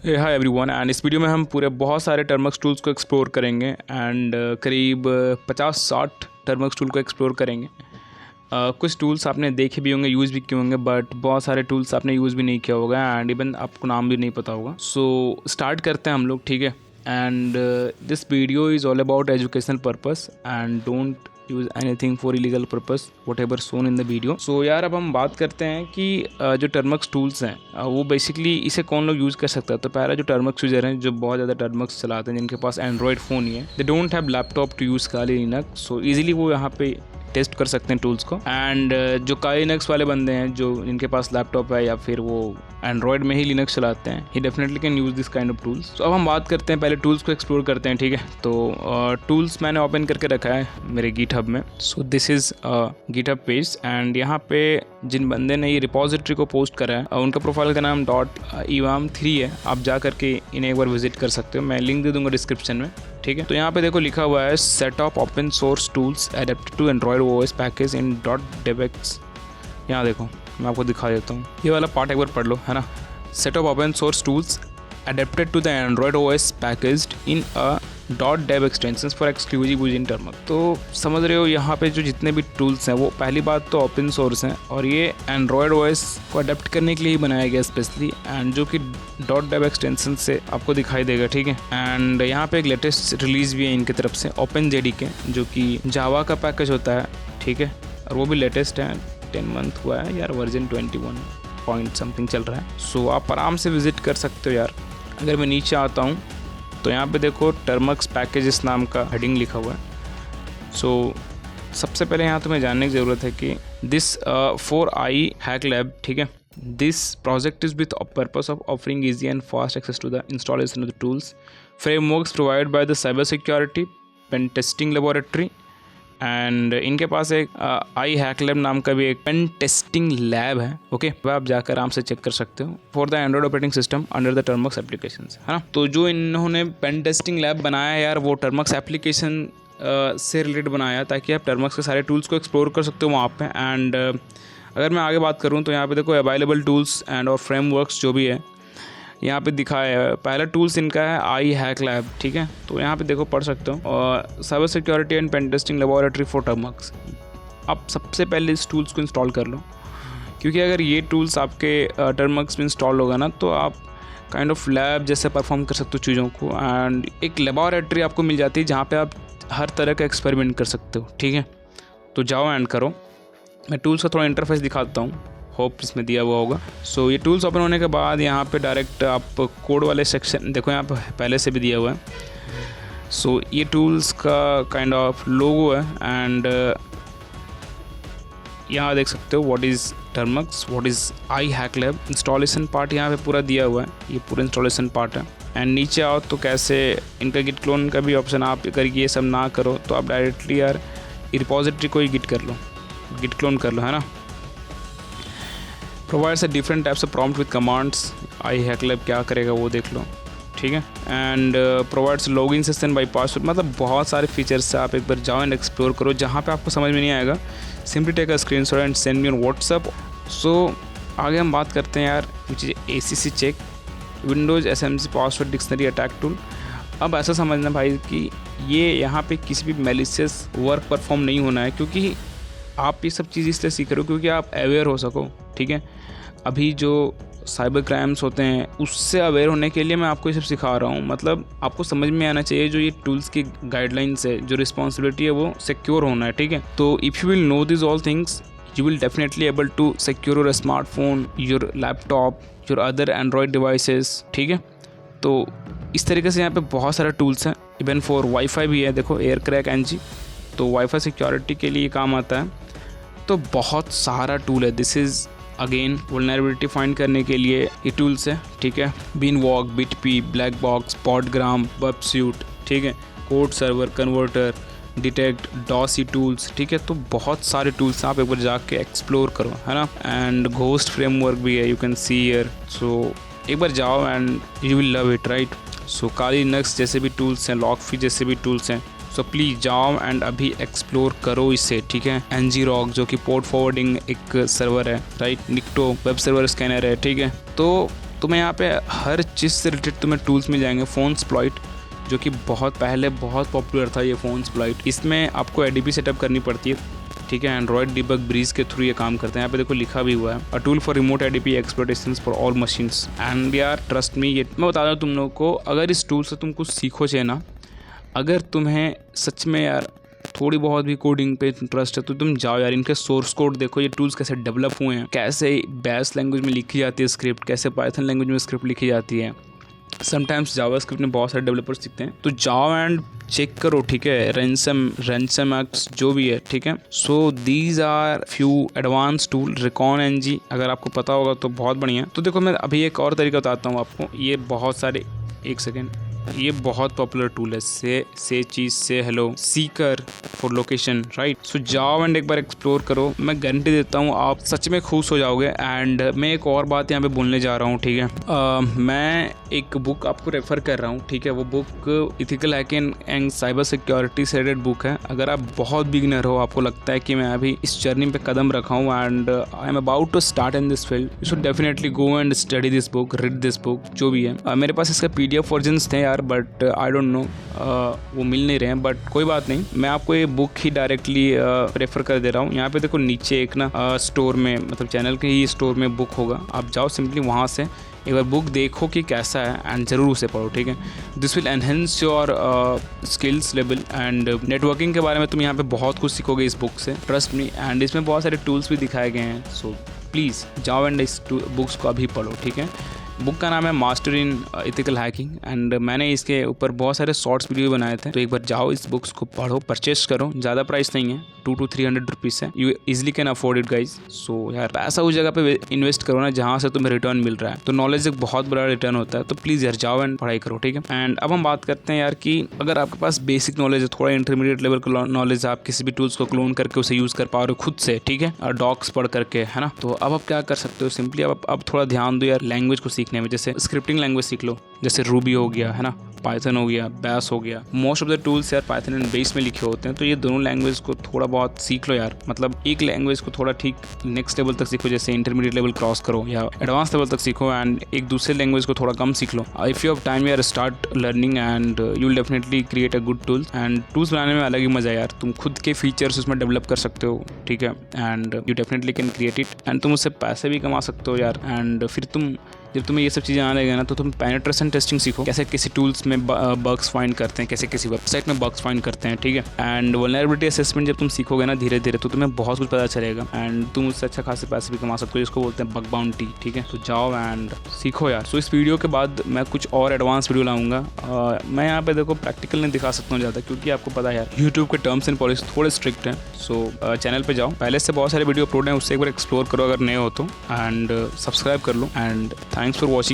Hi everyone and इस video में हम पूरे बहुत सारे टर्मक्स टूल्स को एक्सप्लोर करेंगे एंड करीब 50-60 टर्मक्स टूल को एक्सप्लोर करेंगे। कुछ टूल्स आपने देखे भी होंगे, यूज़ भी किए होंगे, बट बहुत सारे टूल्स आपने यूज़ भी नहीं किया होगा एंड इवन आपको नाम भी नहीं पता होगा। सो स्टार्ट करते हैं हम लोग, ठीक है। And this video is all about educational purpose and don't use anything for illegal purpose whatever shown in the video. So यार अब हम बात करते हैं कि जो टर्मक्स टूल्स हैं वो बेसिकली इसे कौन लोग यूज़ कर सकता है। तो पहला जो टर्मक्स यूज़र हैं जो बहुत ज़्यादा टर्मक्स चलाते हैं, जिनके पास एंड्रॉयड फ़ोन ही है, they don't have laptop to use Kali Linux, so easily वो यहाँ पे टेस्ट कर सकते हैं टूल्स को। एंड जो काली लिनक्स वाले बंदे हैं जो जिनके पास लैपटॉप है या फिर वो एंड्रॉयड में ही लिनक्स चलाते हैं, he definitely can use this kind of tools. तो अब हम बात करते हैं, पहले टूल्स को एक्सप्लोर करते हैं, ठीक है। तो टूल्स मैंने ओपन करके रखा है मेरे गिटहब में। So this is GitHub page and यहाँ पे जिन बंदे ने ये रिपोजिटरी को पोस्ट करा है उनका प्रोफाइल का नाम .evam3 है। आप जा करके इन्हें एक बार विजिट कर सकते हो, मैं लिंक दे दूँगा डिस्क्रिप्शन में, ठीक है। तो यहाँ पे देखो लिखा हुआ है set of open source tools adapted to Android OS package in .devex। यहाँ देखो मैं आपको दिखा देता हूँ, ये वाला पार्ट एक बार पढ़ लो, है ना। Set of open source tools adapted to the Android OS packaged in a .dev extensions for exclusive use in Termux. तो समझ रहे हो यहाँ पे जो जितने भी टूल्स हैं वो पहली बात तो ओपन सोर्स हैं और ये एंड्रॉयड ओएस को अडेप्ट करने के लिए ही बनाया गया स्पेशली, एंड जो कि .dev एक्सटेंशन से आपको दिखाई देगा, ठीक है। एंड यहाँ पे एक लेटेस्ट रिलीज़ भी है इनकी तरफ से OpenJDK, जो कि जावा का पैकेज होता है, ठीक है, और वो भी लेटेस्ट है, 10 मंथ हुआ है यार, वर्जन 21 पॉइंट समथिंग चल रहा है। सो आप आराम से विजिट कर सकते हो यार। अगर मैं नीचे आता हूँ तो यहाँ पे देखो टर्मक्स पैकेजेस नाम का हेडिंग लिखा हुआ है। सो सबसे पहले यहाँ तुम्हें जानने की ज़रूरत है कि दिस 4i हैक लैब, ठीक है, this project is with purpose of offering easy and fast access to the installation of the tools frameworks provide by the cyber security pen testing laboratory. And इनके पास एक आई hack lab नाम का भी एक pen testing lab है, okay, वह आप जाकर आराम से चेक कर सकते हो for the Android operating system under the Termux applications, है ना। तो जो इन्होंने पेन टेस्टिंग लैब बनाया है यार, वो टर्मक्स एप्लीकेशन से रिलेटेड बनाया ताकि आप टर्मक्स के सारे टूल्स को एक्सप्लोर कर सकते हो वहाँ पे। एंड अगर मैं आगे बात करूँ तो यहाँ पे देखो अवेलेबल टूल्स एंड और फ्रेमवर्क्स जो भी है यहाँ पे दिखाया है। पहला टूल्स इनका है आई हैक लैब, ठीक है, तो यहाँ पे देखो पढ़ सकते हो, और cyber security and pen testing laboratory for Termux. आप सबसे पहले इस टूल्स को इंस्टॉल कर लो, क्योंकि अगर ये टूल्स आपके टर्मक्स में इंस्टॉल होगा ना तो आप काइंड ऑफ लैब जैसे परफॉर्म कर सकते हो चीज़ों को, एंड एक लेबोरेटरी आपको मिल जाती है जहाँ पर आप हर तरह का एक्सपेरिमेंट कर सकते हो, ठीक है। तो जाओ एंड करो। मैं टूल्स का थोड़ा इंटरफेस दिखाता हूँ, होप इसमें दिया हुआ होगा। सो ये टूल्स ओपन होने के बाद यहाँ पे डायरेक्ट आप कोड वाले सेक्शन देखो, यहाँ पे पहले से भी दिया हुआ है। सो ये टूल्स का काइंड ऑफ लोगो है एंड यहाँ देख सकते हो what is Termux, what is I hack lab. Installation part यहाँ पे पूरा दिया हुआ है, ये पूरा इंस्टॉलेशन पार्ट है। एंड नीचे आओ तो कैसे इनका गिट क्लोन का भी ऑप्शन, आप अगर ये सब ना करो तो आप डायरेक्टली यार रिपोजिटरी को ही गिट कर लो, गिट क्लोन कर लो, है ना। Provides different types of prompt with commands, I hack lab क्या करेगा वो देख लो, ठीक है। And provides login session by password, मतलब बहुत सारे फीचर्स से आप एक बार जाओ एंड एक्सप्लोर करो। जहाँ पे आपको समझ में नहीं आएगा simply take a screenshot and send me on WhatsApp. So आगे हम बात करते हैं यार which is ACC check, Windows SMC password dictionary attack tool. अब ऐसा समझना भाई कि ये यहाँ पे किसी भी मैलिशियस वर्क परफॉर्म नहीं होना है, क्योंकि आप ये सब चीज़ इसलिए सीख रहे हो क्योंकि आप अवेयर हो सको, ठीक है। अभी जो साइबर क्राइम्स होते हैं उससे अवेयर होने के लिए मैं आपको ये सब सिखा रहा हूँ। मतलब आपको समझ में आना चाहिए जो ये टूल्स की गाइडलाइंस है, जो रिस्पॉन्सिबिलिटी है वो सिक्योर होना है, ठीक है। तो if you will know this all things you will definitely able to secure your smartphone, your laptop, your other Android devices, ठीक है। तो इस तरीके से यहाँ पे बहुत सारे टूल्स हैं, इवन फॉर वाईफाई भी है, देखो एयर क्रैक NG, तो वाईफाई सिक्योरिटी के लिए काम आता है। तो बहुत सारा टूल है। This is again vulnerability find करने के लिए ये टूल्स है, ठीक है। बीनवॉक, बिटपी, ब्लैक बॉक्स, पॉडग्राम, वेबस्यूट, ठीक है, कोड सर्वर, कन्वर्टर, डिटेक्ट, डॉसी टूल्स, ठीक है। तो बहुत सारे टूल्स आप एक बार जाके एक्सप्लोर करो, है ना। एंड घोस्ट फ्रेमवर्क भी है, यू कैन सी हियर। सो एक बार जाओ and you will love it, right. So Kali Linux जैसे भी टूल्स हैं, लॉकफी जैसे भी टूल्स हैं, सो प्लीज़ जाओ एंड अभी एक्सप्लोर करो इसे, ठीक है। ngrok जो कि पोर्ट फॉरवर्डिंग एक सर्वर है, राइट। निक्टो वेब सर्वर स्कैनर है, ठीक है। तो तुम्हें यहाँ पे हर चीज़ से रिलेटेड तुम्हें टूल्स मिल जाएंगे। फोनस्प्लॉइट जो कि बहुत पहले बहुत पॉपुलर था ये फोनस्प्लॉइट, इसमें आपको एडीपी सेटअप करनी पड़ती है, ठीक है। एंड्रॉइड डिबग ब्रीज के थ्रू ये काम करते हैं। यहाँ पे देखो लिखा भी हुआ है a tool for remote ADB exploitations for all machines. And यार ट्रस्ट मी, ये मैं बता रहा हूँ तुम लोगों को, अगर इस टूल से तुम कुछ सीखो चाहिए ना, अगर तुम्हें सच में यार थोड़ी बहुत भी कोडिंग पे इंटरेस्ट है तो तुम जाओ यार, इनके सोर्स कोड देखो, ये टूल्स कैसे डेवलप हुए हैं, कैसे बैश लैंग्वेज में लिखी जाती है स्क्रिप्ट, कैसे पाइथन लैंग्वेज में स्क्रिप्ट लिखी जाती है। समटाइम्स जावास्क्रिप्ट में बहुत सारे डेवलपर्स सीखते हैं, तो जाओ एंड चेक करो, ठीक है। रैंसमएक्स जो भी है, ठीक है। So these are few advance tool. Recon NG अगर आपको पता होगा तो बहुत बढ़िया। तो देखो मैं अभी एक और तरीका बताता हूँ आपको, ये बहुत सारे, एक सेकेंड, ये बहुत पॉपुलर टूल है, से चीज से hello, seeker for location, right. So जाओ एंड एक बार एक्सप्लोर करो, मैं गारंटी देता हूँ आप सच में खुश हो जाओगे। एंड मैं एक और बात यहाँ पे बोलने जा रहा हूँ, ठीक है। मैं एक बुक आपको रेफर कर रहा हूँ, ठीक है। वो book ethical hacking and cyber security से रिलेटेड बुक है। अगर आप बहुत बिगिनर हो, आपको लगता है कि मैं अभी इस जर्नी पे कदम रखा हूँ and I am about to start in this field, you should definitely go and study this book, read this book, जो भी है। मेरे पास इसका PDF वर्जन्स थे यार, बट आई डोंट नो वो मिल नहीं रहे हैं, बट कोई बात नहीं, मैं आपको ये बुक ही डायरेक्टली रेफर कर दे रहा हूँ। यहाँ पे देखो नीचे एक ना स्टोर में, मतलब चैनल के ही स्टोर में बुक होगा, आप जाओ सिंपली वहाँ से एक बार बुक देखो कि कैसा है एंड ज़रूर उसे पढ़ो, ठीक है। This will enhance your skills level and networking के बारे में तुम यहाँ पे बहुत कुछ सीखोगे इस बुक से, ट्रस्ट मी। एंड इसमें बहुत सारे टूल्स भी दिखाए गए हैं, सो प्लीज़ जाओ एंड इस बुक्स को अभी पढ़ो, ठीक है। बुक का नाम है master in ethical hacking and मैंने इसके ऊपर बहुत सारे शॉर्ट्स वीडियो बनाए थे, तो एक बार जाओ इस बुक्स को पढ़ो, परचेस करो। ज़्यादा प्राइस नहीं है, 200 to 300 रुपीज़ है, you easily can afford it guys. So यार पैसा उस जगह पे इन्वेस्ट करो ना जहाँ से तुम्हें रिटर्न मिल रहा है, तो नॉलेज एक बहुत बड़ा रिटर्न होता है। तो प्लीज़ यार जाओ एंड पढ़ाई करो, ठीक है। एंड अब हम बात करते हैं यार कि अगर आपके पास बेसिक नॉलेज है, थोड़ा इंटरमीडिएट लेवल का नॉलेज, आप किसी भी टूल्स को क्लोन करके उसे यूज़ कर पा रहे हो खुद से, ठीक है, और डॉक्स पढ़ करके, है ना। तो अब आप क्या कर सकते हो, सिंपली अब थोड़ा ध्यान दो यार लैंग्वेज को सीखने में। जैसे स्क्रिप्टिंग लैंग्वेज सीख लो, जैसे रूबी हो गया, है ना, पाइथन हो गया, बैश हो गया। मोस्ट ऑफ द टूल्स यार पाइथन एंड बेस में लिखे होते हैं, तो ये दोनों लैंग्वेज को थोड़ा बहुत सीख लो यार। मतलब एक लैंग्वेज को थोड़ा ठीक नेक्स्ट लेवल तक सीखो, जैसे इंटरमीडिएट लेवल क्रॉस करो या एडवांस लेवल तक सीखो, एंड एक दूसरे लैंग्वेज को थोड़ा कम सीख लो। इफ़ यू हैव टाइम यार start learning and you will definitely create a good tools. And tools बनाने में अलग ही मजा है यार, तुम खुद के फीचर्स उसमें डेवलप कर सकते हो, ठीक है। And you definitely can create it and तुम उससे पैसे भी कमा सकते हो यार। एंड फिर जब तुम्हें ये सब चीज़ें आने लगे ना, तो तुम पेनिट्रेशन टेस्टिंग सीखो, कैसे किसी टूल्स में बग्स फाइंड करते हैं, कैसे किसी वेबसाइट में बग्स फाइंड करते हैं, ठीक है। एंड वल्नरेबिलिटी असेसमेंट जब तुम सीखोगे ना धीरे धीरे, तो तुम्हें बहुत कुछ पता चलेगा एंड तुम उससे अच्छा खासे पैसे भी कमा सकते हो, जिसको बोलते हैं बग बाउंटी, ठीक है। तो जाओ एंड सीखो यार। सो इस वीडियो के बाद मैं कुछ और एडवांस वीडियो लाऊंगा। मैं यहाँ पे देखो प्रैक्टिकल नहीं दिखा सकता हूँ ज़्यादा, क्योंकि आपको पता है यार यूट्यूब के टर्म्स एंड पॉलिसी थोड़े स्ट्रिक्ट हैं। सो चैनल पे जाओ, पहले से बहुत सारे वीडियो अपलोड हैं, उससे एक बार एक्सप्लोर करो अगर नए हो तो, एंड सब्सक्राइब कर लो। And thanks for watching.